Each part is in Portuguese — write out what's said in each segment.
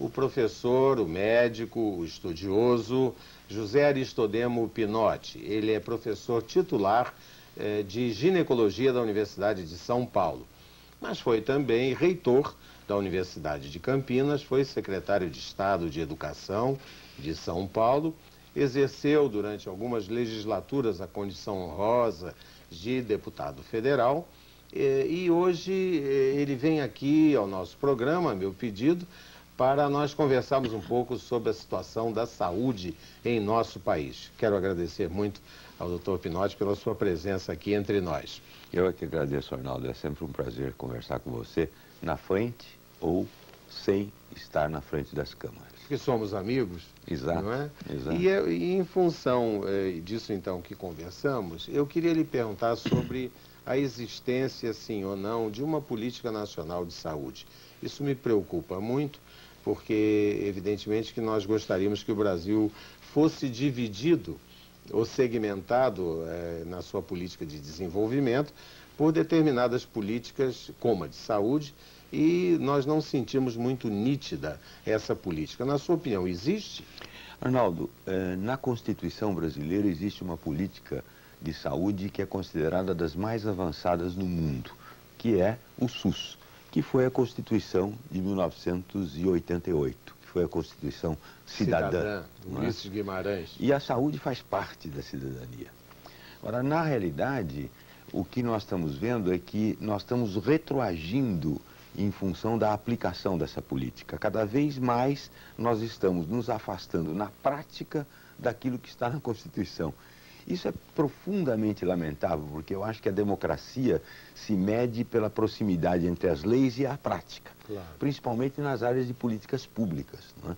o professor, o médico, o estudioso José Aristodemo Pinotti. Ele é professor titular de ginecologia da Universidade de São Paulo, mas foi também reitor da Universidade de Campinas, foi secretário de Estado de Educação de São Paulo, exerceu durante algumas legislaturas a condição honrosa de deputado federal e hoje ele vem aqui ao nosso programa, a meu pedido, para nós conversarmos um pouco sobre a situação da saúde em nosso país. Quero agradecer muito ao doutor Pinotti pela sua presença aqui entre nós. Eu é que agradeço, Arnaldo. É sempre um prazer conversar com você na frente ou sem estar na frente das câmaras. Porque somos amigos, exato, não é? Exato. E em função disso, então, que conversamos, eu queria lhe perguntar sobre a existência, sim ou não, de uma política nacional de saúde. Isso me preocupa muito, porque, evidentemente, que nós gostaríamos que o Brasil fosse dividido ou segmentado na sua política de desenvolvimento por determinadas políticas, como a de saúde, e nós não sentimos muito nítida essa política. Na sua opinião, existe? Arnaldo, na Constituição brasileira existe uma política de saúde que é considerada das mais avançadas no mundo, que é o SUS, que foi a Constituição de 1988, que foi a Constituição Cidadã. Ulisses Guimarães. E a saúde faz parte da cidadania. Agora, na realidade, o que nós estamos vendo é que nós estamos retroagindo em função da aplicação dessa política. Cada vez mais nós estamos nos afastando na prática daquilo que está na Constituição. Isso é profundamente lamentável, porque eu acho que a democracia se mede pela proximidade entre as leis e a prática, claro, principalmente nas áreas de políticas públicas, não é?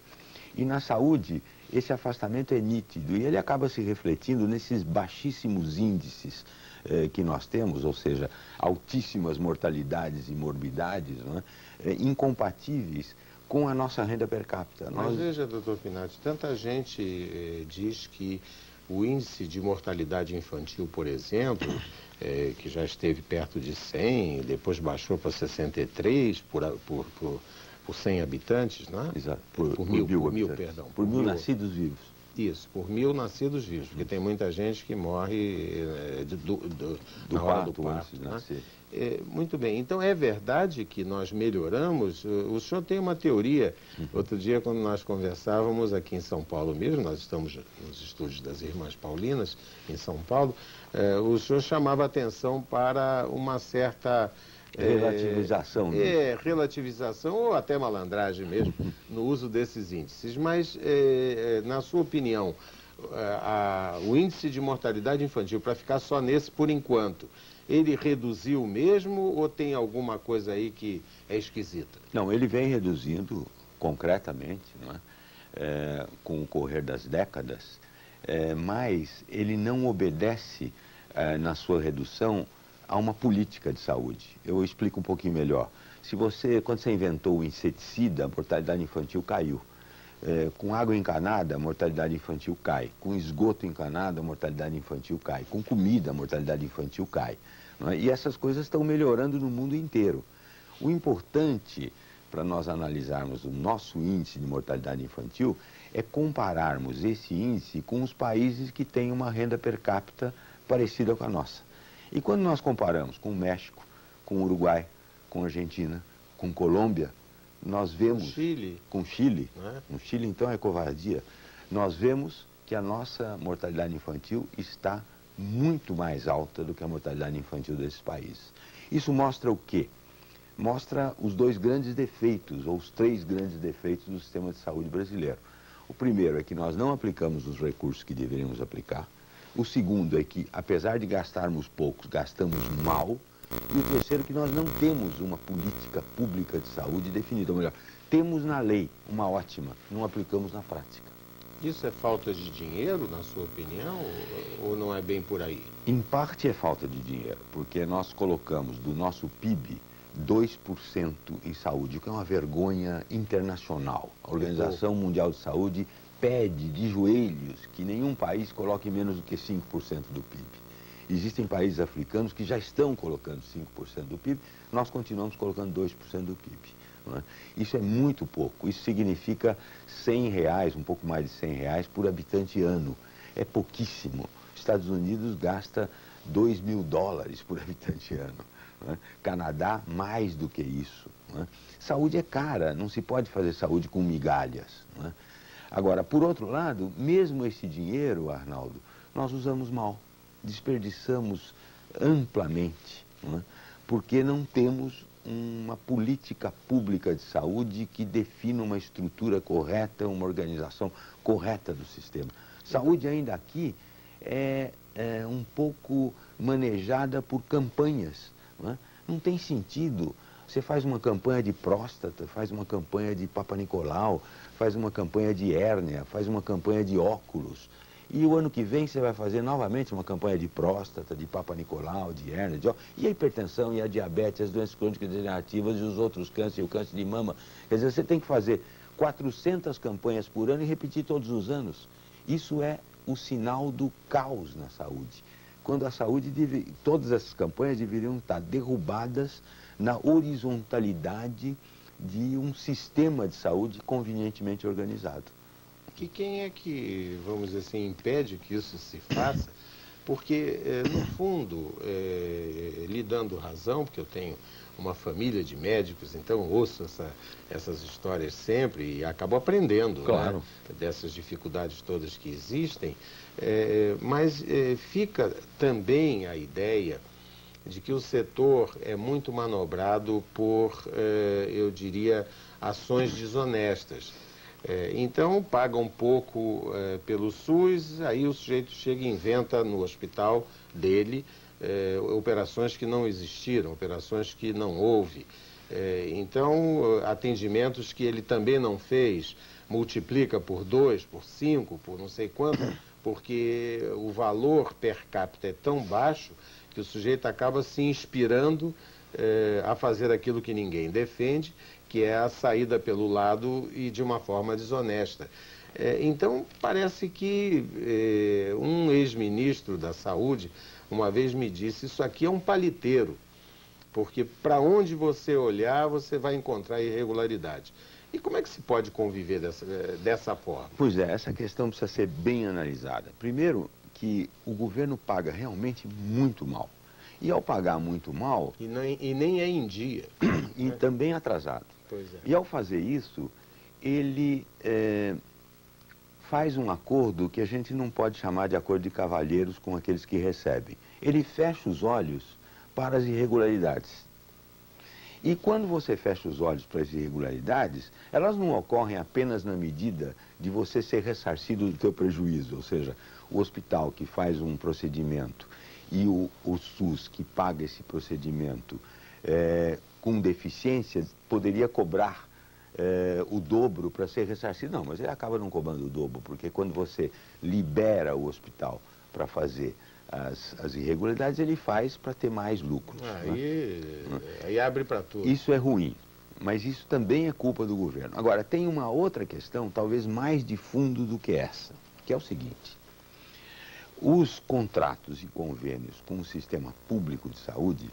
E na saúde, esse afastamento é nítido e ele acaba se refletindo nesses baixíssimos índices que nós temos, ou seja, altíssimas mortalidades e morbidades, não é? Incompatíveis com a nossa renda per capita. Mas veja, doutor Pinotti, tanta gente diz que o índice de mortalidade infantil, por exemplo, que já esteve perto de 100, depois baixou para 63 por 100 habitantes, não é? Exato. Por mil, perdão. Por mil nascidos vivos. Isso, por 1000 nascidos vivos, porque tem muita gente que morre na hora do parto. Né? Muito bem, então é verdade que nós melhoramos? O senhor tem uma teoria. Outro dia, quando nós conversávamos aqui em São Paulo mesmo, nós estamos nos estúdios das Irmãs Paulinas, em São Paulo, o senhor chamava atenção para uma certa relativização. Relativização ou até malandragem mesmo no uso desses índices. Mas, na sua opinião, o índice de mortalidade infantil, para ficar só nesse por enquanto, ele reduziu mesmo ou tem alguma coisa aí que é esquisita? Não, ele vem reduzindo concretamente, não é? Com o correr das décadas, mas ele não obedece na sua redução a uma política de saúde. Eu explico um pouquinho melhor. Quando você inventou o inseticida, a mortalidade infantil caiu. Com água encanada, a mortalidade infantil cai. Com esgoto encanado, a mortalidade infantil cai. Com comida, a mortalidade infantil cai. Não é? E essas coisas estão melhorando no mundo inteiro. O importante para nós analisarmos o nosso índice de mortalidade infantil é compararmos esse índice com os países que têm uma renda per capita parecida com a nossa. E quando nós comparamos com o México, com o Uruguai, com a Argentina, com Colômbia, nós vemos... Com Chile. No Chile, então, é covardia. Nós vemos que a nossa mortalidade infantil está muito mais alta do que a mortalidade infantil desses países. Isso mostra o quê? Mostra os dois grandes defeitos, ou os três grandes defeitos do sistema de saúde brasileiro. O primeiro é que nós não aplicamos os recursos que deveríamos aplicar. O segundo é que, apesar de gastarmos poucos, gastamos mal. E o terceiro é que nós não temos uma política pública de saúde definida. Ou melhor, temos na lei uma ótima, não aplicamos na prática. Isso é falta de dinheiro, na sua opinião, ou não é bem por aí? Em parte é falta de dinheiro, porque nós colocamos do nosso PIB 2% em saúde, o que é uma vergonha internacional. A Organização Mundial de Saúde pede de joelhos que nenhum país coloque menos do que 5% do PIB. Existem países africanos que já estão colocando 5% do PIB, nós continuamos colocando 2% do PIB. não é? Isso é muito pouco. Isso significa R$100, um pouco mais de R$100 por habitante ano. É pouquíssimo. Estados Unidos gasta $2.000 por habitante ano. Não é? Canadá, mais do que isso. Não é? Saúde é cara, não se pode fazer saúde com migalhas. Não é? Agora, por outro lado, mesmo esse dinheiro, Arnaldo, nós usamos mal, desperdiçamos amplamente, não é? Porque não temos uma política pública de saúde que defina uma estrutura correta, uma organização correta do sistema. Saúde ainda aqui é um pouco manejada por campanhas, não é? Não tem sentido. Você faz uma campanha de próstata, faz uma campanha de Papa Nicolau, faz uma campanha de hérnia, faz uma campanha de óculos. E o ano que vem você vai fazer novamente uma campanha de próstata, de Papa Nicolau, de hérnia, de óculos. E a hipertensão, e a diabetes, as doenças crônicas degenerativas, e os outros cânceres, e o câncer de mama. Quer dizer, você tem que fazer 400 campanhas por ano e repetir todos os anos. Isso é o sinal do caos na saúde. Quando a saúde, todas essas campanhas deveriam estar derrubadas na horizontalidade de um sistema de saúde convenientemente organizado. Que quem é que, vamos dizer assim, impede que isso se faça? Porque, no fundo, lhe dando razão, porque eu tenho uma família de médicos, então ouço essas histórias sempre e acabo aprendendo, claro, né, dessas dificuldades todas que existem, mas fica também a ideia de que o setor é muito manobrado por, eu diria, ações desonestas. Então, paga um pouco pelo SUS, aí o sujeito chega e inventa no hospital dele operações que não existiram, operações que não houve. Então, atendimentos que ele também não fez, multiplica por 2, por 5, por não sei quanto, porque o valor per capita é tão baixo que o sujeito acaba se inspirando a fazer aquilo que ninguém defende, que é a saída pelo lado e de uma forma desonesta. Então, parece que um ex-ministro da Saúde uma vez me disse, isso aqui é um paliteiro, porque para onde você olhar, você vai encontrar irregularidade. E como é que se pode conviver dessa forma? Pois é, essa questão precisa ser bem analisada. Primeiro, que o governo paga realmente muito mal. E ao pagar muito mal... E nem é em dia. E também atrasado. Pois é. E ao fazer isso, ele faz um acordo que a gente não pode chamar de acordo de cavalheiros com aqueles que recebem. Ele fecha os olhos para as irregularidades. E quando você fecha os olhos para as irregularidades, elas não ocorrem apenas na medida de você ser ressarcido do teu prejuízo, ou seja, o hospital que faz um procedimento e o SUS que paga esse procedimento com deficiências poderia cobrar o dobro para ser ressarcido. Não, mas ele acaba não cobrando o dobro, porque quando você libera o hospital para fazer as irregularidades, ele faz para ter mais lucros. Aí abre para tudo. Isso é ruim, mas isso também é culpa do governo. Agora, tem uma outra questão, talvez mais de fundo do que essa, que é o seguinte: os contratos e convênios com o sistema público de saúde,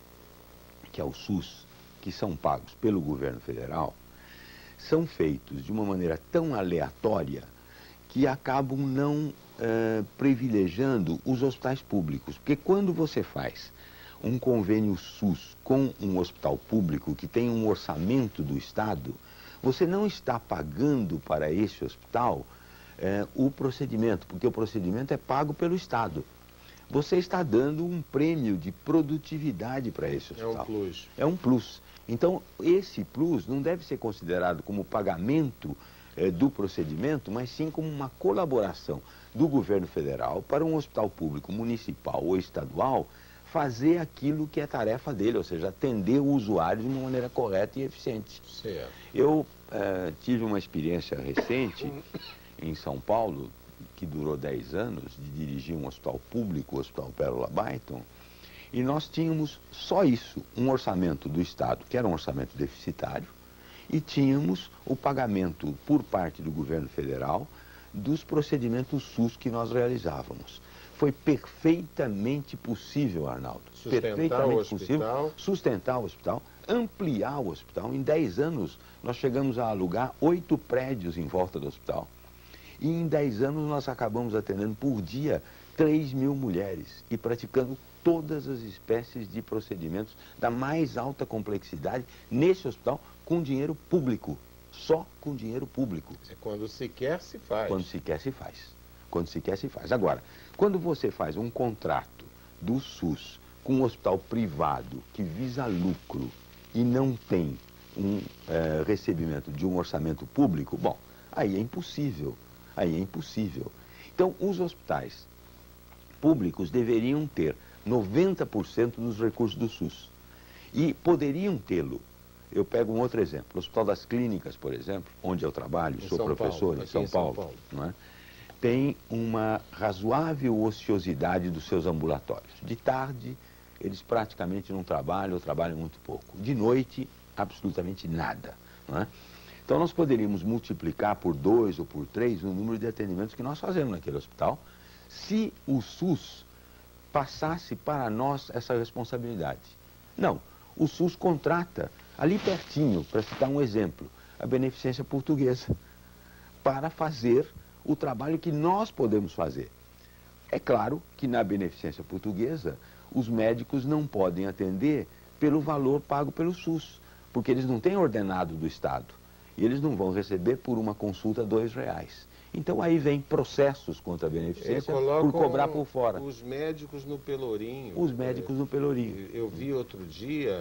que é o SUS, que são pagos pelo governo federal, são feitos de uma maneira tão aleatória que acabam não privilegiando os hospitais públicos. Porque quando você faz um convênio SUS com um hospital público que tem um orçamento do Estado, você não está pagando para esse hospital o procedimento, porque o procedimento é pago pelo Estado. Você está dando um prêmio de produtividade para esse hospital. É um plus. É um plus. Então, esse plus não deve ser considerado como pagamento do procedimento, mas sim como uma colaboração do governo federal para um hospital público municipal ou estadual fazer aquilo que é tarefa dele, ou seja, atender o usuário de uma maneira correta e eficiente. Certo. Eu tive uma experiência recente em São Paulo, que durou 10 anos, de dirigir um hospital público, o Hospital Pérola Byton, e nós tínhamos só isso, um orçamento do Estado, que era um orçamento deficitário, e tínhamos o pagamento por parte do governo federal dos procedimentos SUS que nós realizávamos. Foi perfeitamente possível, Arnaldo, sustentar o hospital. Sustentar o hospital, ampliar o hospital. Em 10 anos, nós chegamos a alugar 8 prédios em volta do hospital. E em 10 anos, nós acabamos atendendo por dia 3.000 mulheres e praticando todas as espécies de procedimentos da mais alta complexidade nesse hospital com dinheiro público. Só com dinheiro público. É quando se quer, se faz. Quando se quer, se faz. Quando se quer, se faz. Agora, quando você faz um contrato do SUS com um hospital privado que visa lucro e não tem um recebimento de um orçamento público, bom, aí é impossível. Aí é impossível. Então, os hospitais públicos deveriam ter 90% dos recursos do SUS. E poderiam tê-lo. Eu pego um outro exemplo. O Hospital das Clínicas, por exemplo, onde eu trabalho, sou professor em São Paulo, não é? Tem uma razoável ociosidade dos seus ambulatórios. De tarde, eles praticamente não trabalham ou trabalham muito pouco. De noite, absolutamente nada. Não é? Então, nós poderíamos multiplicar por 2 ou por 3 o número de atendimentos que nós fazemos naquele hospital, se o SUS passasse para nós essa responsabilidade. Não, o SUS contrata, ali pertinho, para citar um exemplo, a Beneficência Portuguesa, para fazer o trabalho que nós podemos fazer. É claro que na Beneficência Portuguesa, os médicos não podem atender pelo valor pago pelo SUS, porque eles não têm ordenado do Estado. E eles não vão receber por uma consulta R$2. Então aí vem processos contra a Beneficência por cobrar por fora. Os médicos no Pelourinho. Os médicos no Pelourinho. Eu vi outro dia,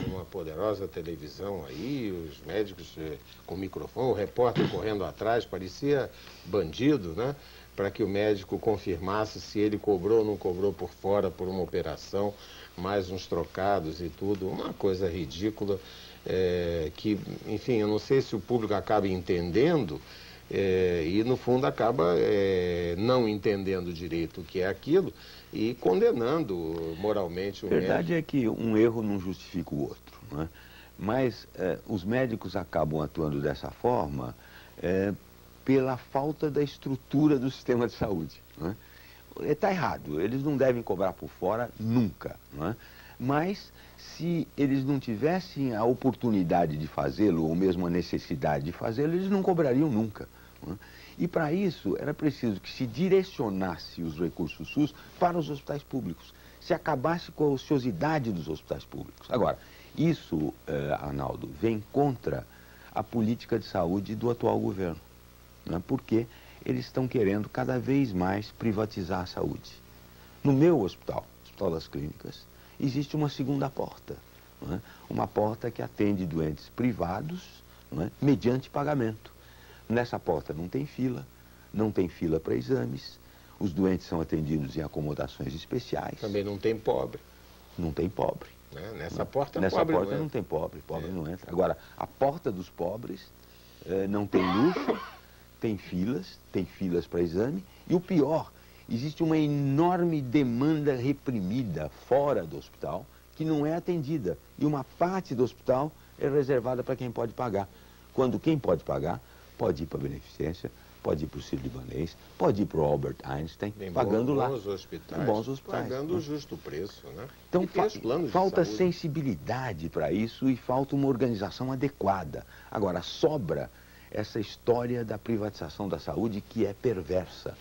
numa poderosa televisão aí, os médicos com microfone, o repórter correndo atrás, parecia bandido, né? Para que o médico confirmasse se ele cobrou ou não cobrou por fora por uma operação, mais uns trocados e tudo. Uma coisa ridícula, que, enfim, eu não sei se o público acaba entendendo, e no fundo acaba não entendendo direito o que é aquilo e condenando moralmente o médico. A verdade é que um erro não justifica o outro, não é? Mas os médicos acabam atuando dessa forma pela falta da estrutura do sistema de saúde. Está errado, eles não devem cobrar por fora nunca, não é? Mas se eles não tivessem a oportunidade de fazê-lo, ou mesmo a necessidade de fazê-lo, eles não cobrariam nunca. Não é? E para isso era preciso que se direcionasse os recursos SUS para os hospitais públicos, se acabasse com a ociosidade dos hospitais públicos. Agora, isso, Arnaldo, vem contra a política de saúde do atual governo, não é? Porque eles estão querendo cada vez mais privatizar a saúde. No meu hospital, Hospital das Clínicas, existe uma segunda porta, não é? Uma porta que atende doentes privados, não é? Mediante pagamento. Nessa porta não tem fila para exames, os doentes são atendidos em acomodações especiais. Também não tem pobre. Não tem pobre. Nessa porta não tem pobre não entra. Agora, a porta dos pobres não tem luxo, tem filas para exame, e o pior, existe uma enorme demanda reprimida fora do hospital, que não é atendida. E uma parte do hospital é reservada para quem pode pagar. Quando quem pode pagar, pode ir para a Beneficência, pode ir para o Sírio-Libanês, pode ir para o Albert Einstein, pagando lá. Bons hospitais. Bons hospitais. Pagando o justo preço, né? Então, falta sensibilidade para isso e falta uma organização adequada. Agora, sobra essa história da privatização da saúde, que é perversa.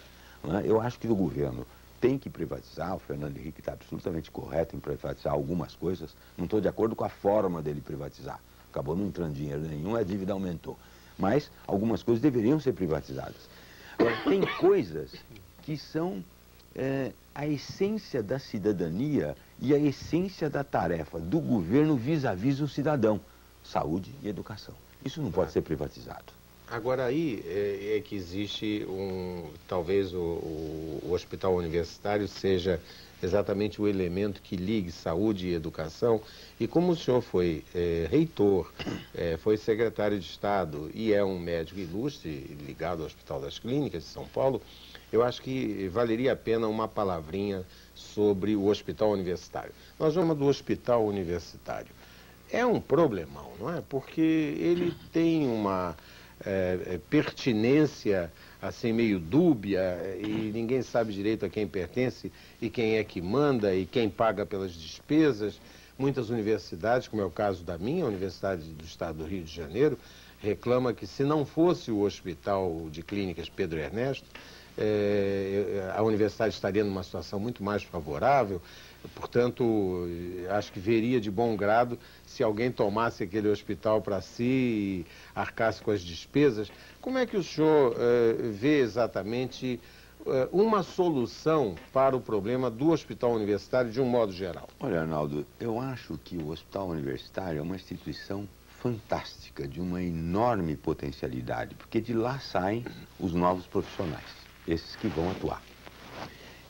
Eu acho que o governo tem que privatizar, o Fernando Henrique está absolutamente correto em privatizar algumas coisas, não estou de acordo com a forma dele privatizar. Acabou não entrando dinheiro nenhum, a dívida aumentou. Mas algumas coisas deveriam ser privatizadas. Agora, tem coisas que são a essência da cidadania e a essência da tarefa do governo vis-à-vis o cidadão. Saúde e educação. Isso não pode ser privatizado. Agora aí é que existe talvez o hospital universitário seja exatamente o elemento que ligue saúde e educação. E como o senhor foi reitor, foi secretário de Estado e é um médico ilustre ligado ao Hospital das Clínicas de São Paulo, eu acho que valeria a pena uma palavrinha sobre o hospital universitário. Nós vamos do hospital universitário. É um problemão, não é? Porque ele tem uma pertinência assim meio dúbia e ninguém sabe direito a quem pertence e quem é que manda e quem paga pelas despesas, Muitas universidades, como é o caso da minha Universidade do Estado do Rio de Janeiro, reclama que se não fosse o Hospital de Clínicas Pedro Ernesto, a universidade estaria numa situação muito mais favorável. Portanto, acho que veria de bom grado se alguém tomasse aquele hospital para si e arcasse com as despesas. Como é que o senhor vê exatamente uma solução para o problema do hospital universitário de um modo geral? Olha, Arnaldo, eu acho que o hospital universitário é uma instituição fantástica, de uma enorme potencialidade, porque de lá saem os novos profissionais, esses que vão atuar.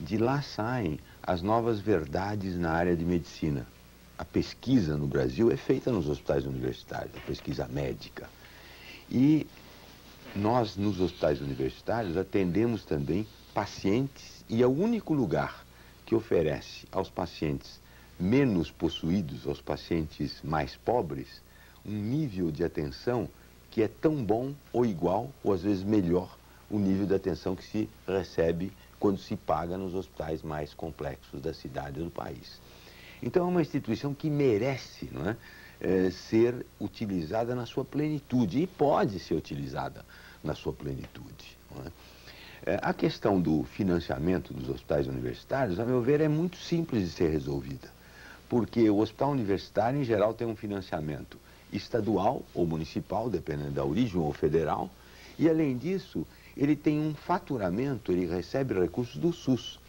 De lá saem as novas verdades na área de medicina. A pesquisa no Brasil é feita nos hospitais universitários, a pesquisa médica. E nós, nos hospitais universitários, atendemos também pacientes, e é o único lugar que oferece aos pacientes menos possuídos, aos pacientes mais pobres, um nível de atenção que é tão bom ou igual, ou às vezes melhor, o nível de atenção que se recebe quando se paga nos hospitais mais complexos da cidade ou do país. Então é uma instituição que merece, não é, ser utilizada na sua plenitude, e pode ser utilizada na sua plenitude. Não é? A questão do financiamento dos hospitais universitários, a meu ver, é muito simples de ser resolvida, porque o hospital universitário, em geral, tem um financiamento estadual ou municipal, dependendo da origem, ou federal, e, além disso, ele tem um faturamento, ele recebe recursos do SUS.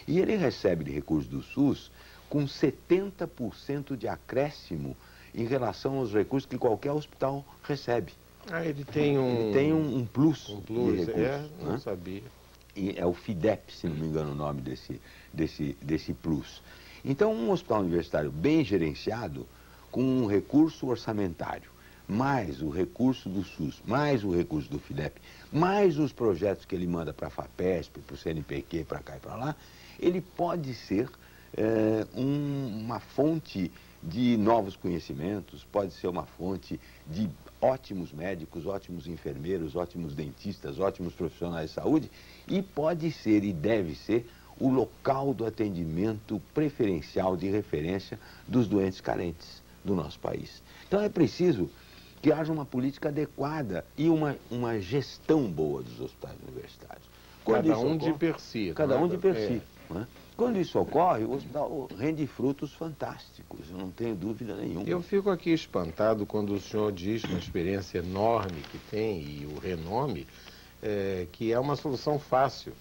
E ele recebe recursos do SUS com 70% de acréscimo em relação aos recursos que qualquer hospital recebe. Ele tem um... Ele tem um plus, um plus de recursos. não Né? sabia. E é o FIDEP, se não me engano o nome desse plus. Então, um hospital universitário bem gerenciado, com um recurso orçamentário, mais o recurso do SUS, mais o recurso do FIDEP, mais os projetos que ele manda para a FAPESP, para o CNPq, para cá e para lá, ele pode ser uma fonte de novos conhecimentos, pode ser uma fonte de ótimos médicos, ótimos enfermeiros, ótimos dentistas, ótimos profissionais de saúde, e pode ser e deve ser o local do atendimento preferencial de referência dos doentes carentes do nosso país. Então é preciso que haja uma política adequada e uma gestão boa dos hospitais universitários. Cada um de per si. Cada um de per si. Né? Quando isso ocorre, o hospital rende frutos fantásticos, eu não tenho dúvida nenhuma. Eu fico aqui espantado quando o senhor diz, com a experiência enorme que tem e o renome, que é uma solução fácil.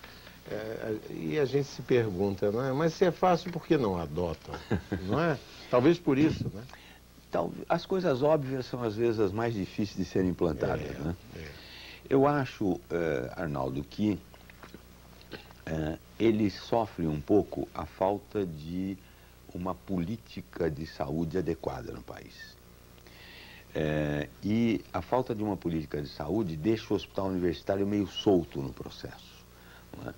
E a gente se pergunta, não é? Mas se é fácil, por que não adotam? Não é? Talvez por isso, né? As coisas óbvias são às vezes as mais difíceis de serem implantadas. Né? Eu acho, Arnaldo, que ele sofre um pouco a falta de uma política de saúde adequada no país. E a falta de uma política de saúde deixa o hospital universitário meio solto no processo. Não é?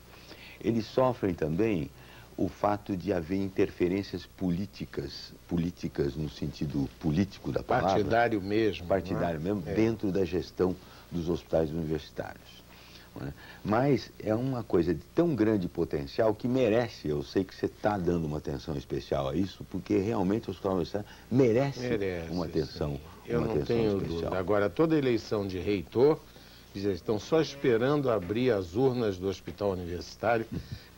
Eles sofrem também o fato de haver interferências políticas no sentido político da palavra. Partidário mesmo. Partidário mesmo, dentro da gestão dos hospitais universitários. Não é? Mas é uma coisa de tão grande potencial que merece, eu sei que você está dando uma atenção especial a isso, porque realmente o hospital universitário merece uma atenção, eu não tenho dúvida. Agora, toda eleição de reitor, eles estão só esperando abrir as urnas do hospital universitário,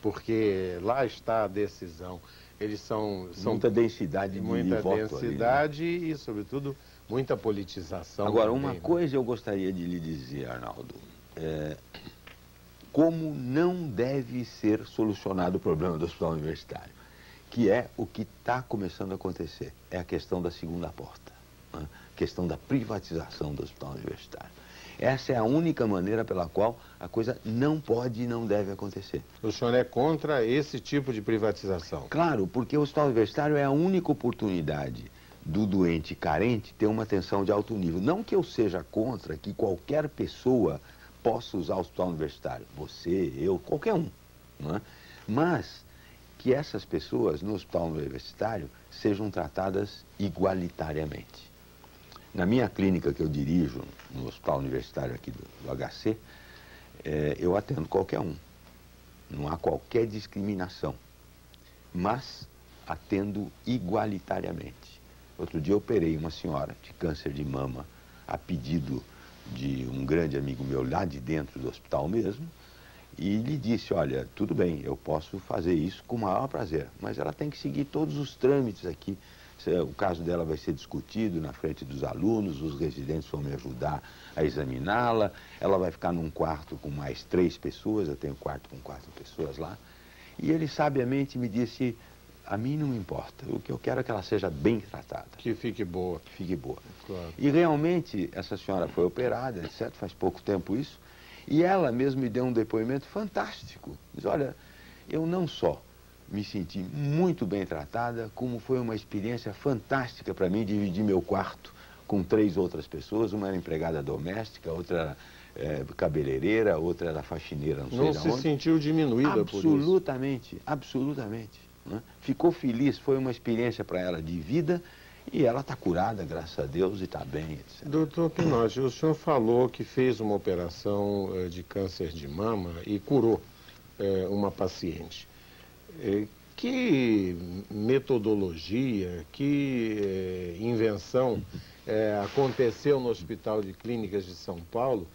porque lá está a decisão. Eles são muita densidade de muita voto densidade ali, né? E, sobretudo, muita politização. Agora, também, uma coisa eu gostaria de lhe dizer, Arnaldo. Como não deve ser solucionado o problema do hospital universitário, que é o que está começando a acontecer, é a questão da segunda porta, né? A questão da privatização do hospital universitário. Essa é a única maneira pela qual a coisa não pode e não deve acontecer. O senhor é contra esse tipo de privatização? Claro, porque o hospital universitário é a única oportunidade do doente carente ter uma atenção de alto nível. Não que eu seja contra que qualquer pessoa possa usar o hospital universitário, você, eu, qualquer um, não é? Mas que essas pessoas no hospital universitário sejam tratadas igualitariamente. Na minha clínica que eu dirijo, no hospital universitário aqui do HC, eu atendo qualquer um. Não há qualquer discriminação. Mas atendo igualitariamente. Outro dia eu operei uma senhora de câncer de mama a pedido de um grande amigo meu lá de dentro do hospital mesmo, e lhe disse, olha, tudo bem, eu posso fazer isso com o maior prazer, mas ela tem que seguir todos os trâmites aqui. O caso dela vai ser discutido na frente dos alunos, os residentes vão me ajudar a examiná-la, ela vai ficar num quarto com mais 3 pessoas, eu tenho quarto com 4 pessoas lá, e ele sabiamente me disse, a mim não me importa, o que eu quero é que ela seja bem tratada. Que fique boa. Que fique boa. Claro. E realmente essa senhora foi operada, etc., faz pouco tempo isso, e ela mesmo me deu um depoimento fantástico. Diz, olha, eu não só me senti muito bem tratada, como foi uma experiência fantástica para mim dividir meu quarto com 3 outras pessoas, uma era empregada doméstica, outra era cabeleireira, outra era faxineira, não sei Não de se onde. sentiu diminuída por isso? Absolutamente, absolutamente. Né? Ficou feliz, foi uma experiência para ela de vida, e ela está curada, graças a Deus, e está bem, etc. Doutor Pinotti, o senhor falou que fez uma operação de câncer de mama e curou uma paciente. Que metodologia, que invenção aconteceu no Hospital de Clínicas de São Paulo,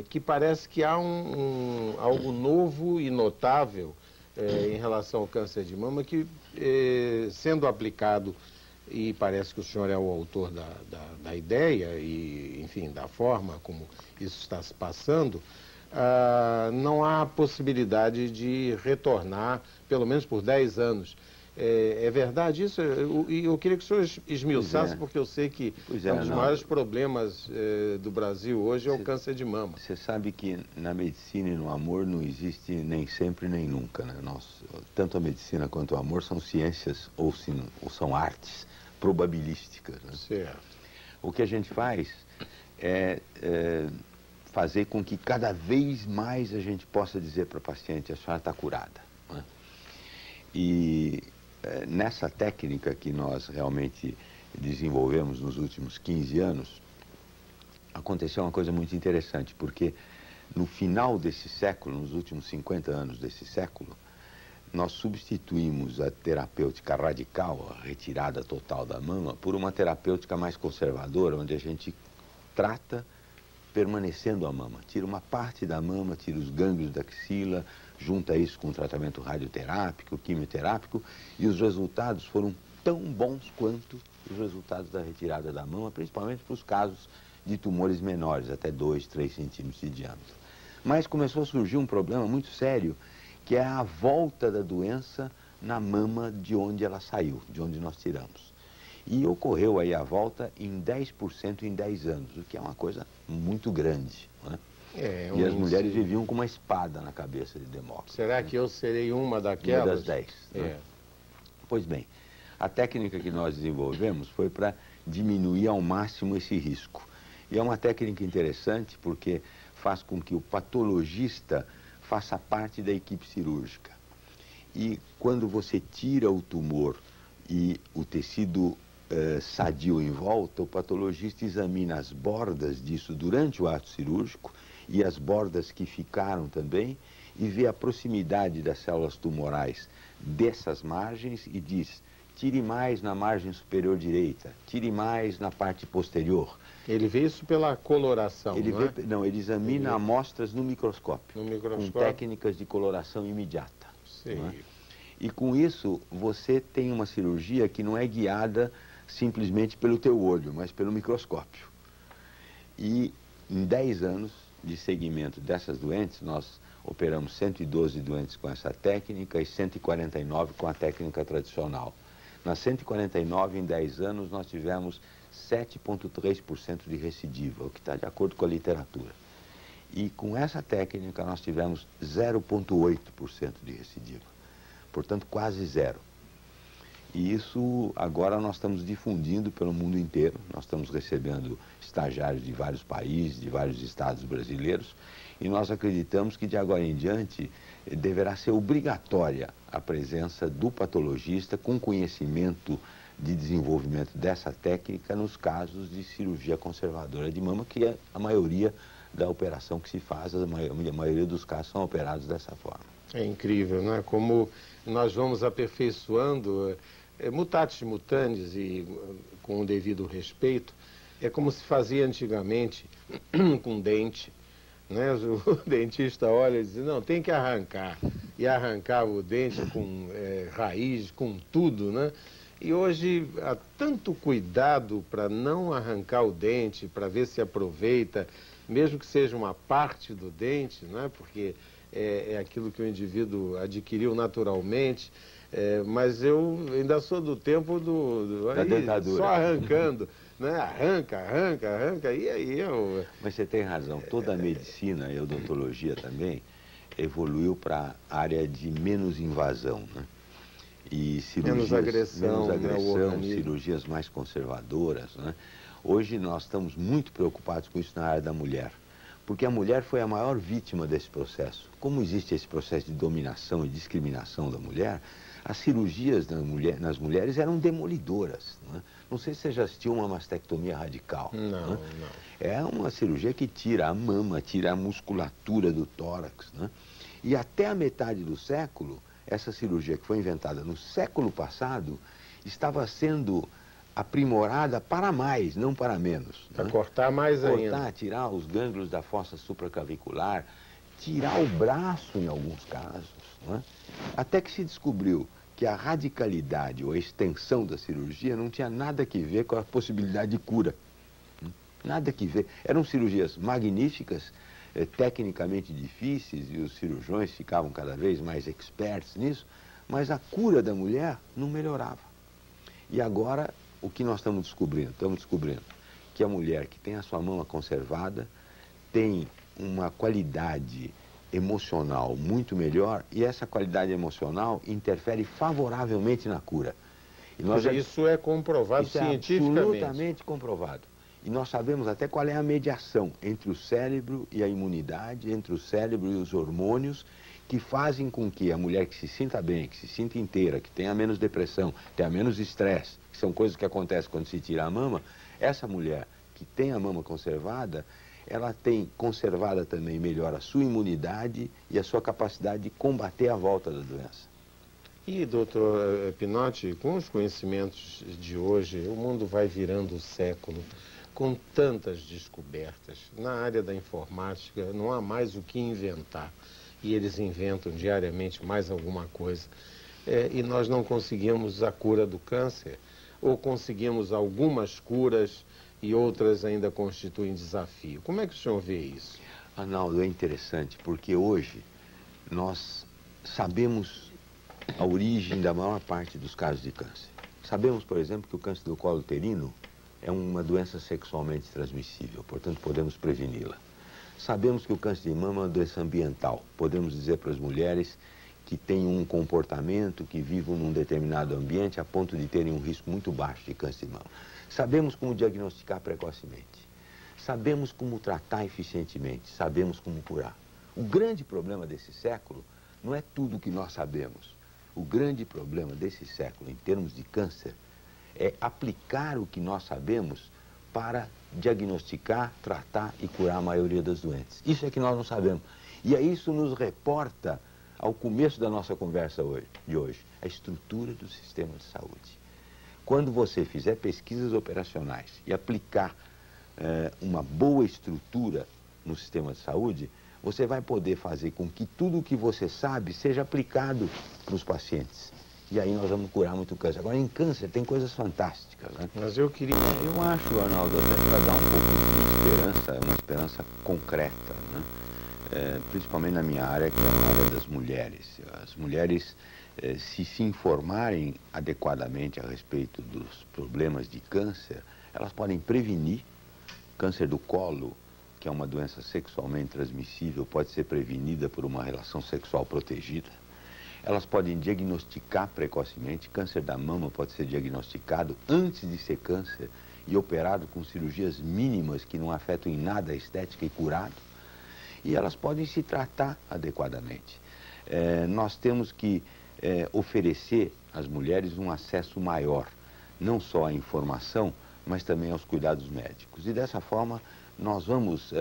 que parece que há algo novo e notável em relação ao câncer de mama que, sendo aplicado, e parece que o senhor é o autor da ideia e, enfim, da forma como isso está se passando, não há possibilidade de retornar, pelo menos por 10 anos. É verdade isso? E eu queria que o senhor esmiuçasse, porque eu sei que um dos maiores problemas do Brasil hoje é o câncer de mama. Você sabe que na medicina e no amor não existe nem sempre nem nunca, né? Tanto a medicina quanto o amor são ciências ou são artes probabilísticas. Né? Certo. O que a gente faz é fazer com que cada vez mais a gente possa dizer para o paciente, a senhora está curada. Né? E nessa técnica que nós realmente desenvolvemos nos últimos 15 anos, aconteceu uma coisa muito interessante, porque no final desse século, nos últimos 50 anos desse século, nós substituímos a terapêutica radical, a retirada total da mama, por uma terapêutica mais conservadora, onde a gente trata permanecendo a mama. Tira uma parte da mama, tira os gânglios da axila, junta isso com um tratamento radioterápico, quimioterápico, e os resultados foram tão bons quanto os resultados da retirada da mama, principalmente para os casos de tumores menores, até 2, 3 centímetros de diâmetro. Mas começou a surgir um problema muito sério, que é a volta da doença na mama de onde ela saiu, de onde nós tiramos. E ocorreu aí a volta em 10% em 10 anos, o que é uma coisa muito grande. Né? E as mulheres viviam com uma espada na cabeça de Demócrito. Será que eu serei uma daquelas? Uma das 10. Né? Pois bem, a técnica que nós desenvolvemos foi para diminuir ao máximo esse risco. E é uma técnica interessante porque faz com que o patologista faça parte da equipe cirúrgica. E quando você tira o tumor e o tecido sadio em volta, o patologista examina as bordas disso durante o ato cirúrgico e as bordas que ficaram também, e vê a proximidade das células tumorais dessas margens e diz, tire mais na margem superior direita, tire mais na parte posterior. Ele vê isso pela coloração, não, ele examina amostras no microscópio, com técnicas de coloração imediata. Sim. E com isso, você tem uma cirurgia que não é guiada simplesmente pelo teu olho, mas pelo microscópio. E em 10 anos de seguimento dessas doentes, nós operamos 112 doentes com essa técnica e 149 com a técnica tradicional. Nas 149, em 10 anos, nós tivemos 7,3% de recidiva, o que está de acordo com a literatura. E com essa técnica nós tivemos 0,8% de recidiva. Portanto, quase zero. E isso agora nós estamos difundindo pelo mundo inteiro. Nós estamos recebendo estagiários de vários países, de vários estados brasileiros. E nós acreditamos que de agora em diante deverá ser obrigatória a presença do patologista com conhecimento de desenvolvimento dessa técnica nos casos de cirurgia conservadora de mama, que é a maioria da operação que se faz, a maioria dos casos são operados dessa forma. É incrível, não é? Como nós vamos aperfeiçoando mutatis mutandis e com o devido respeito, é como se fazia antigamente com dente, né? O dentista olha e diz, não, tem que arrancar. E arrancava o dente com raiz, com tudo, né? E hoje há tanto cuidado para não arrancar o dente, para ver se aproveita, mesmo que seja uma parte do dente, não é? Porque é aquilo que o indivíduo adquiriu naturalmente, mas eu ainda sou do tempo da dentadura. só arrancando, né? Arranca, e aí eu... Mas você tem razão, toda a medicina e a odontologia também evoluiu para a área de menos invasão, né? E cirurgias, menos agressão, né, cirurgias mais conservadoras, né? Hoje nós estamos muito preocupados com isso na área da mulher, porque a mulher foi a maior vítima desse processo. Como existe esse processo de dominação e discriminação da mulher, as cirurgias nas mulheres eram demolidoras, né? Não sei se você já assistiu uma mastectomia radical. Não, né? não. É uma cirurgia que tira a mama, tira a musculatura do tórax, né? E até a metade do século, essa cirurgia que foi inventada no século passado, estava sendo aprimorada para mais, não para menos. Para né? cortar mais ainda. Cortar, tirar os gânglios da fossa supraclavicular, tirar o braço em alguns casos. Né? Até que se descobriu que a radicalidade ou a extensão da cirurgia não tinha nada que ver com a possibilidade de cura. Nada que ver. Eram cirurgias magníficas, tecnicamente difíceis, e os cirurgiões ficavam cada vez mais experts nisso, mas a cura da mulher não melhorava. E agora, o que nós estamos descobrindo? Estamos descobrindo que a mulher que tem a sua mama conservada tem uma qualidade emocional muito melhor, e essa qualidade emocional interfere favoravelmente na cura. E nós isso é comprovado cientificamente. É absolutamente comprovado. E nós sabemos até qual é a mediação entre o cérebro e a imunidade, entre o cérebro e os hormônios, que fazem com que a mulher que se sinta bem, que se sinta inteira, que tenha menos depressão, tenha menos estresse, que são coisas que acontecem quando se tira a mama, essa mulher que tem a mama conservada, ela tem conservada também melhor a sua imunidade e a sua capacidade de combater a volta da doença. E, doutor Pinotti, com os conhecimentos de hoje, o mundo vai virando o século com tantas descobertas. Na área da informática não há mais o que inventar. E eles inventam diariamente mais alguma coisa. E nós não conseguimos a cura do câncer, ou conseguimos algumas curas e outras ainda constituem desafio. Como é que o senhor vê isso? Arnaldo, é interessante, porque hoje nós sabemos a origem da maior parte dos casos de câncer. Sabemos, por exemplo, que o câncer do colo uterino é uma doença sexualmente transmissível, portanto podemos preveni-la. Sabemos que o câncer de mama é uma doença ambiental. Podemos dizer para as mulheres que têm um comportamento, que vivam num determinado ambiente, a ponto de terem um risco muito baixo de câncer de mama. Sabemos como diagnosticar precocemente. Sabemos como tratar eficientemente. Sabemos como curar. O grande problema desse século não é tudo o que nós sabemos. O grande problema desse século, em termos de câncer, é aplicar o que nós sabemos para diagnosticar, tratar e curar a maioria das doentes. Isso é que nós não sabemos. E isso nos reporta ao começo da nossa conversa de hoje, a estrutura do sistema de saúde. Quando você fizer pesquisas operacionais e aplicar uma boa estrutura no sistema de saúde, você vai poder fazer com que tudo o que você sabe seja aplicado para os pacientes. E aí nós vamos curar muito câncer. Agora, em câncer tem coisas fantásticas, né? Mas eu queria... Eu acho, Arnaldo, até para dar um pouco de esperança, uma esperança concreta, né? Principalmente na minha área, que é a área das mulheres. As mulheres, se informarem adequadamente a respeito dos problemas de câncer, elas podem prevenir. Câncer do colo, que é uma doença sexualmente transmissível, pode ser prevenida por uma relação sexual protegida. Elas podem diagnosticar precocemente. Câncer da mama pode ser diagnosticado antes de ser câncer e operado com cirurgias mínimas que não afetam em nada a estética e curado. E elas podem se tratar adequadamente. Nós temos que oferecer às mulheres um acesso maior, não só à informação, mas também aos cuidados médicos. E dessa forma nós vamos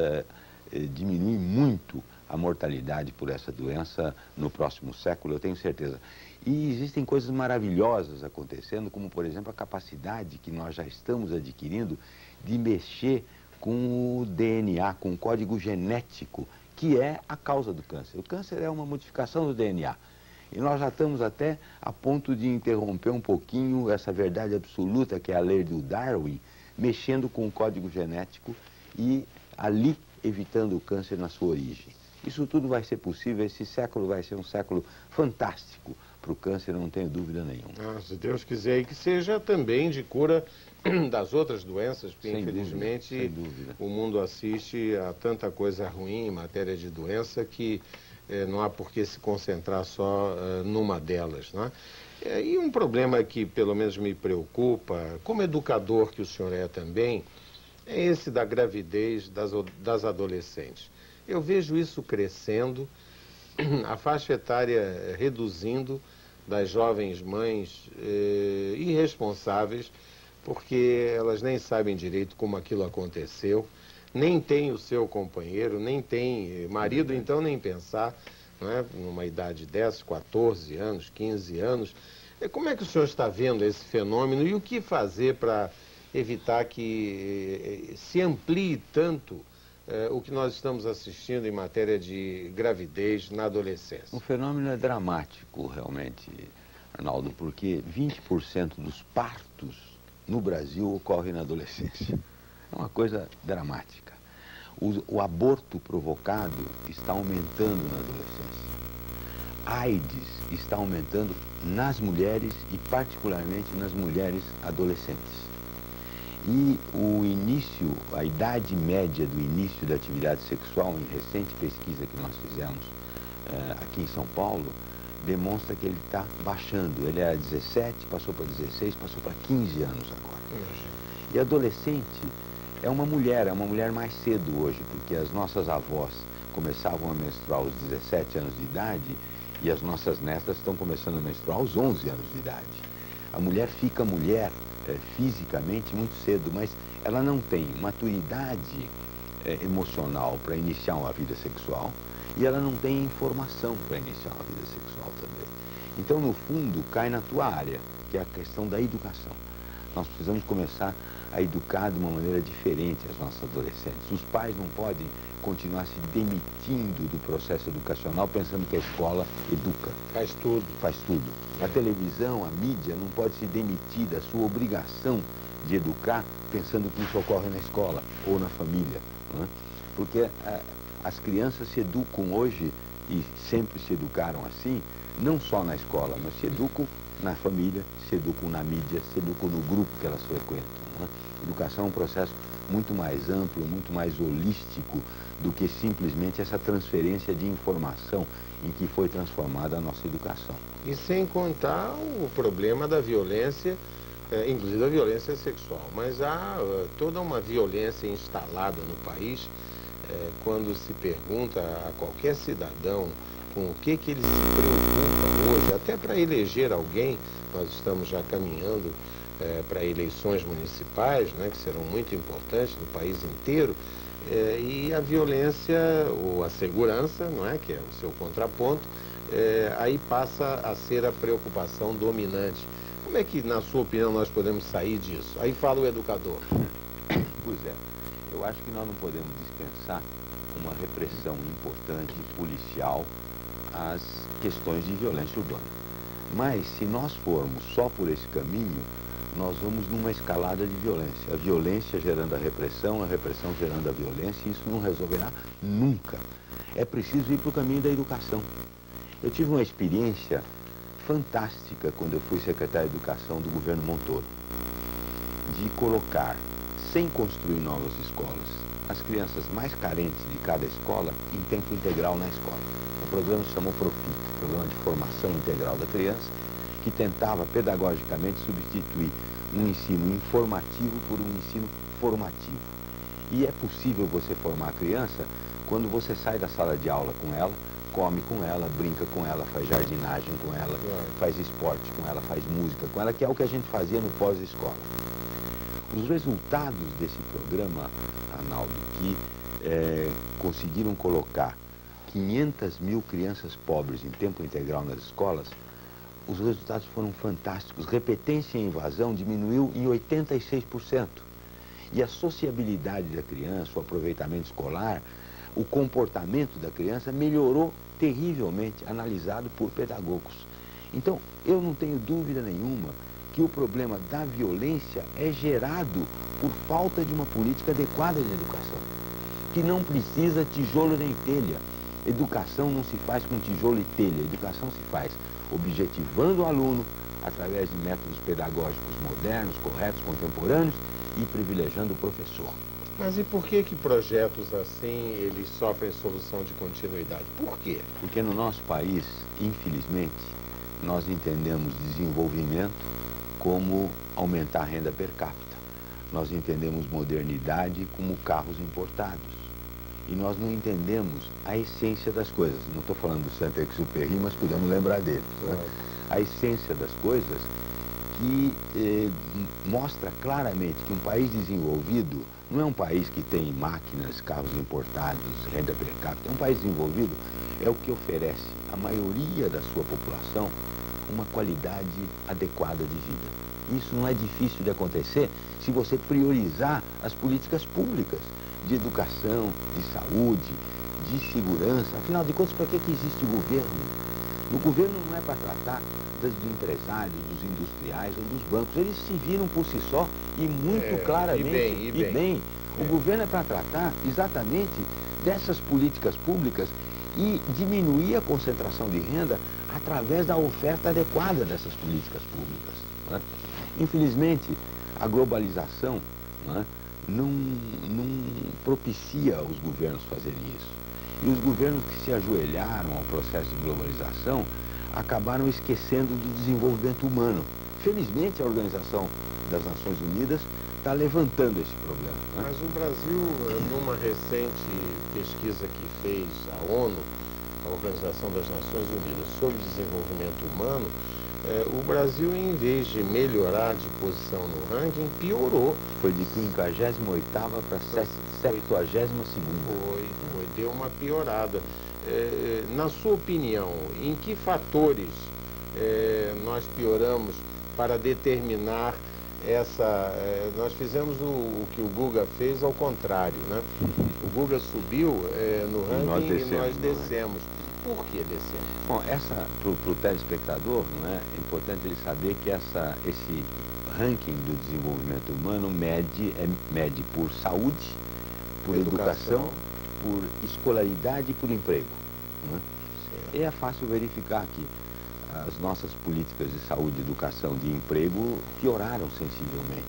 diminuir muito a mortalidade por essa doença no próximo século, eu tenho certeza. E existem coisas maravilhosas acontecendo, como, por exemplo, a capacidade que nós já estamos adquirindo de mexer com o DNA, com o código genético, que é a causa do câncer. O câncer é uma modificação do DNA. E nós já estamos até a ponto de interromper um pouquinho essa verdade absoluta, que é a lei do Darwin, mexendo com o código genético e ali evitando o câncer na sua origem. Isso tudo vai ser possível, esse século vai ser um século fantástico para o câncer, não tenho dúvida nenhuma. Se Deus quiser, e que seja também de cura das outras doenças, porque Sem infelizmente dúvida. O mundo assiste a tanta coisa ruim em matéria de doença que não há por que se concentrar só numa delas, né? E um problema que pelo menos me preocupa, como educador que o senhor é também, é esse da gravidez das adolescentes. Eu vejo isso crescendo, a faixa etária reduzindo das jovens mães irresponsáveis, porque elas nem sabem direito como aquilo aconteceu, nem tem o seu companheiro, nem tem marido, então nem pensar, né, numa idade dessa, 14 anos, 15 anos. Como é que o senhor está vendo esse fenômeno e o que fazer para evitar que se amplie tanto o que nós estamos assistindo em matéria de gravidez na adolescência? O fenômeno é dramático, realmente, Arnaldo, porque 20% dos partos no Brasil ocorrem na adolescência. É uma coisa dramática. O aborto provocado está aumentando na adolescência. A AIDS está aumentando nas mulheres e particularmente nas mulheres adolescentes. E a idade média do início da atividade sexual, em recente pesquisa que nós fizemos aqui em São Paulo, demonstra que ele está baixando. Ele era 17, passou para 16, passou para 15 anos agora. E adolescente é uma mulher mais cedo hoje, porque as nossas avós começavam a menstruar aos 17 anos de idade e as nossas netas estão começando a menstruar aos 11 anos de idade. A mulher fica mulher fisicamente muito cedo, mas ela não tem maturidade emocional para iniciar uma vida sexual e ela não tem informação para iniciar uma vida sexual também. Então, no fundo, cai na tua área, que é a questão da educação. Nós precisamos começar a educar de uma maneira diferente as nossas adolescentes. Os pais não podem continuar se demitindo do processo educacional pensando que a escola educa. Faz tudo. Faz tudo. A televisão, a mídia não pode se demitir da sua obrigação de educar pensando que isso ocorre na escola ou na família, não é? Porque as crianças se educam hoje, e sempre se educaram assim, não só na escola, mas se educam na família, se educam na mídia, se educam no grupo que elas frequentam. Né? Educação é um processo muito mais amplo, muito mais holístico do que simplesmente essa transferência de informação em que foi transformada a nossa educação. E sem contar o problema da violência, inclusive a violência sexual. Mas há toda uma violência instalada no país quando se pergunta a qualquer cidadão com o que ele se preocupa hoje, até para eleger alguém. Nós estamos já caminhando para eleições municipais, né, que serão muito importantes no país inteiro, e a violência, ou a segurança, não é, que é o seu contraponto, aí passa a ser a preocupação dominante. Como é que, na sua opinião, nós podemos sair disso? Aí fala o educador. Pois é, eu acho que nós não podemos dispensar uma repressão importante, policial, às questões de violência urbana. Mas, se nós formos só por esse caminho, nós vamos numa escalada de violência. A violência gerando a repressão gerando a violência, e isso não resolverá nunca. É preciso ir para o caminho da educação. Eu tive uma experiência fantástica quando eu fui secretário de Educação do governo Montoro, de colocar, sem construir novas escolas, as crianças mais carentes de cada escola em tempo integral na escola. O programa se chamou Profit, Programa de Formação Integral da Criança, que tentava pedagogicamente substituir um ensino informativo por um ensino formativo. E é possível você formar a criança quando você sai da sala de aula com ela, come com ela, brinca com ela, faz jardinagem com ela, faz esporte com ela, faz música com ela, que é o que a gente fazia no pós-escola. Os resultados desse programa, Arnaldo, que conseguiram colocar 500 mil crianças pobres em tempo integral nas escolas, os resultados foram fantásticos. Repetência e invasão diminuiu em 86%. E a sociabilidade da criança, o aproveitamento escolar, o comportamento da criança melhorou terrivelmente, analisado por pedagogos. Então, eu não tenho dúvida nenhuma que o problema da violência é gerado por falta de uma política adequada de educação, que não precisa tijolo nem telha. Educação não se faz com tijolo e telha, educação se faz objetivando o aluno através de métodos pedagógicos modernos, corretos, contemporâneos e privilegiando o professor. Mas e por que projetos assim, eles sofrem solução de continuidade? Por quê? Porque no nosso país, infelizmente, nós entendemos desenvolvimento como aumentar a renda per capita. Nós entendemos modernidade como carros importados. E nós não entendemos a essência das coisas. Não estou falando do Saint-Exupéry, mas podemos lembrar dele. Né? A essência das coisas que mostra claramente que um país desenvolvido não é um país que tem máquinas, carros importados, renda per capita. Um país desenvolvido é o que oferece à maioria da sua população uma qualidade adequada de vida. Isso não é difícil de acontecer se você priorizar as políticas públicas de educação, de saúde, de segurança. Afinal de contas, para que existe governo? O governo não é para tratar dos empresários, dos industriais ou dos bancos. Eles se viram por si só e muito claramente. E bem. O governo é para tratar exatamente dessas políticas públicas e diminuir a concentração de renda através da oferta adequada dessas políticas públicas. Né? Infelizmente, a globalização não propicia os governos fazerem isso. E os governos que se ajoelharam ao processo de globalização acabaram esquecendo do desenvolvimento humano. Felizmente, a Organização das Nações Unidas está levantando esse problema. Né? Mas o Brasil, numa recente pesquisa que fez a ONU, a Organização das Nações Unidas, sobre desenvolvimento humano, o Brasil, em vez de melhorar de posição no ranking, piorou. Foi de 58ª para 72ª. Deu uma piorada. Na sua opinião, em que fatores nós pioramos para determinar essa... nós fizemos o que o Guga fez ao contrário, né? O Guga subiu no ranking e nós descemos. Por que descemos? Bom, para o telespectador, não é importante ele saber que esse ranking do desenvolvimento humano mede por saúde, por educação, por escolaridade e por emprego. Né? E é fácil verificar que as nossas políticas de saúde, educação, de emprego pioraram sensivelmente.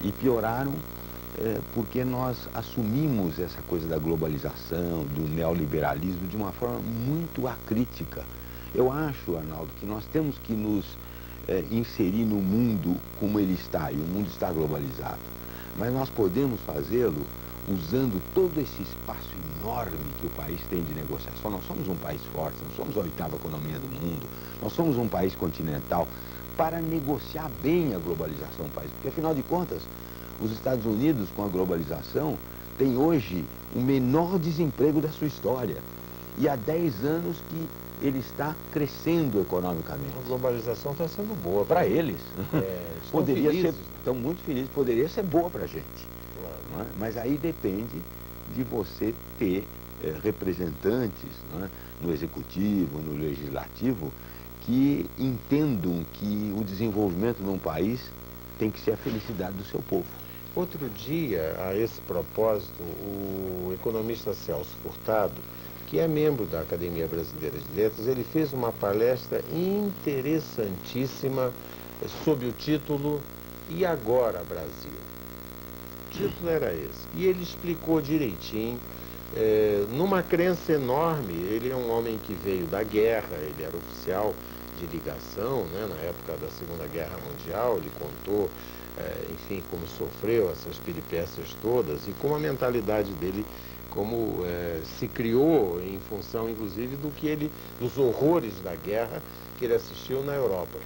E pioraram porque nós assumimos essa coisa da globalização, do neoliberalismo de uma forma muito acrítica. Eu acho, Arnaldo, que nós temos que nos inserir no mundo como ele está, e o mundo está globalizado. Mas nós podemos fazê-lo usando todo esse espaço enorme que o país tem de negociação. Nós somos um país forte, nós somos a 8ª economia do mundo, nós somos um país continental, para negociar bem a globalização do país. Porque, afinal de contas, os Estados Unidos, com a globalização, tem hoje o menor desemprego da sua história. E há 10 anos que ele está crescendo economicamente. A globalização está sendo boa para eles. Estão muito felizes, poderia ser boa para a gente. Claro. Mas aí depende de você ter representantes no executivo, no legislativo, que entendam que o desenvolvimento de um país tem que ser a felicidade do seu povo. Outro dia, a esse propósito, o economista Celso Furtado, que é membro da Academia Brasileira de Letras, ele fez uma palestra interessantíssima sob o título "E agora, Brasil?". O título era esse. E ele explicou direitinho, numa crença enorme. Ele é um homem que veio da guerra, ele era oficial de ligação, né, na época da Segunda Guerra Mundial. Ele contou, enfim, como sofreu essas peripécias todas e como a mentalidade dele se criou em função, inclusive, dos horrores da guerra que ele assistiu na Europa.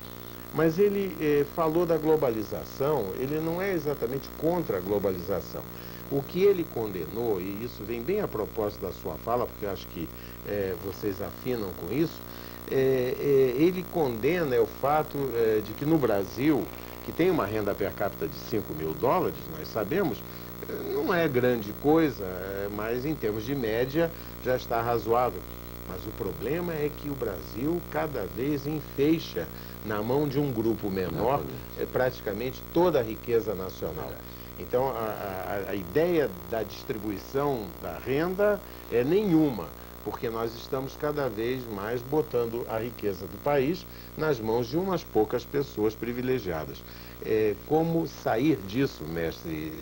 Mas ele falou da globalização. Ele não é exatamente contra a globalização. O que ele condenou, e isso vem bem a propósito da sua fala, porque eu acho que vocês afinam com isso, ele condena o fato de que no Brasil, que tem uma renda per capita de $5.000, nós sabemos, não é grande coisa, mas em termos de média já está razoável. Mas o problema é que o Brasil cada vez enfeixa na mão de um grupo menor praticamente toda a riqueza nacional. Então a ideia da distribuição da renda é nenhuma, porque nós estamos cada vez mais botando a riqueza do país nas mãos de umas poucas pessoas privilegiadas. Como sair disso, mestre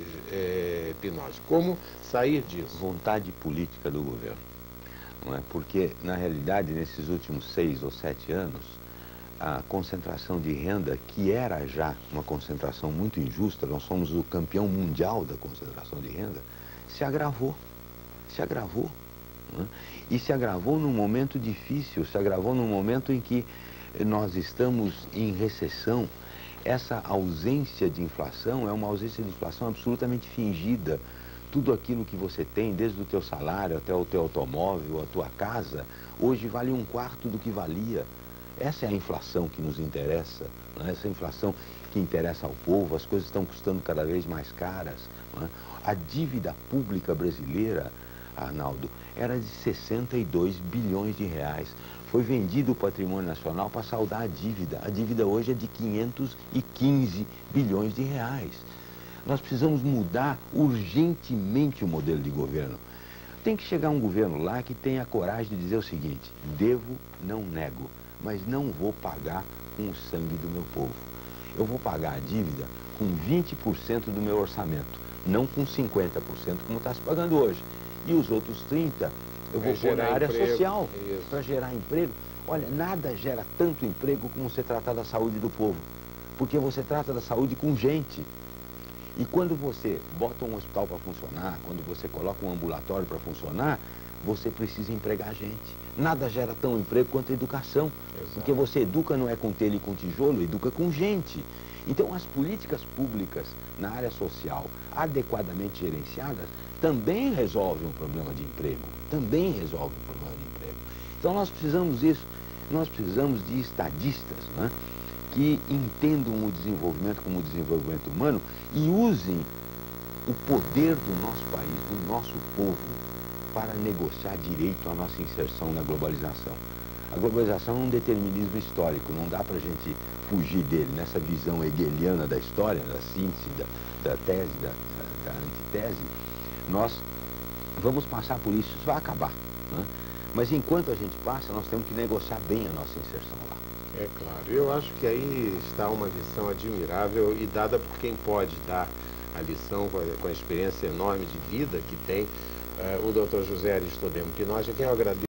Pinotti? Como sair disso? Vontade política do governo. Não é? Porque, na realidade, nesses últimos 6 ou 7 anos, a concentração de renda, que era já uma concentração muito injusta, nós somos o campeão mundial da concentração de renda, se agravou. Se agravou. Não é? E se agravou num momento difícil, se agravou num momento em que nós estamos em recessão. Essa ausência de inflação é uma ausência de inflação absolutamente fingida. Tudo aquilo que você tem, desde o teu salário até o teu automóvel, a tua casa, hoje vale 1/4 do que valia. Essa é a inflação que nos interessa, não é? Essa é a inflação que interessa ao povo, as coisas estão custando cada vez mais caras. Não é? A dívida pública brasileira, Arnaldo, era de 62 bilhões de reais. Foi vendido o patrimônio nacional para saldar a dívida. A dívida hoje é de 515 bilhões de reais. Nós precisamos mudar urgentemente o modelo de governo. Tem que chegar um governo lá que tenha a coragem de dizer o seguinte: devo, não nego, mas não vou pagar com o sangue do meu povo. Eu vou pagar a dívida com 20% do meu orçamento, não com 50%, como está se pagando hoje. E os outros 30% eu vou pôr na área social, para gerar emprego. Olha, nada gera tanto emprego como você tratar da saúde do povo, porque você trata da saúde com gente. E quando você bota um hospital para funcionar, quando você coloca um ambulatório para funcionar, você precisa empregar gente. Nada gera tão emprego quanto a educação. Exato. Porque você educa não é com telha e com tijolo, educa com gente. Então as políticas públicas na área social, adequadamente gerenciadas, também resolvem o problema de emprego. Também resolvem o problema de emprego. Então nós precisamos disso. Nós precisamos de estadistas, né, que entendam o desenvolvimento como desenvolvimento humano e usem o poder do nosso país, do nosso povo, para negociar direito à nossa inserção na globalização. A globalização é um determinismo histórico, não dá para a gente fugir dele. Nessa visão hegeliana da história, da síntese, da tese, da antitese, nós vamos passar por isso, isso vai acabar. Né? Mas enquanto a gente passa, nós temos que negociar bem a nossa inserção lá. É claro, eu acho que aí está uma lição admirável e dada por quem pode dar a lição com a experiência enorme de vida que tem o Dr. José Aristodemo Pinotti, a quem eu agradeço.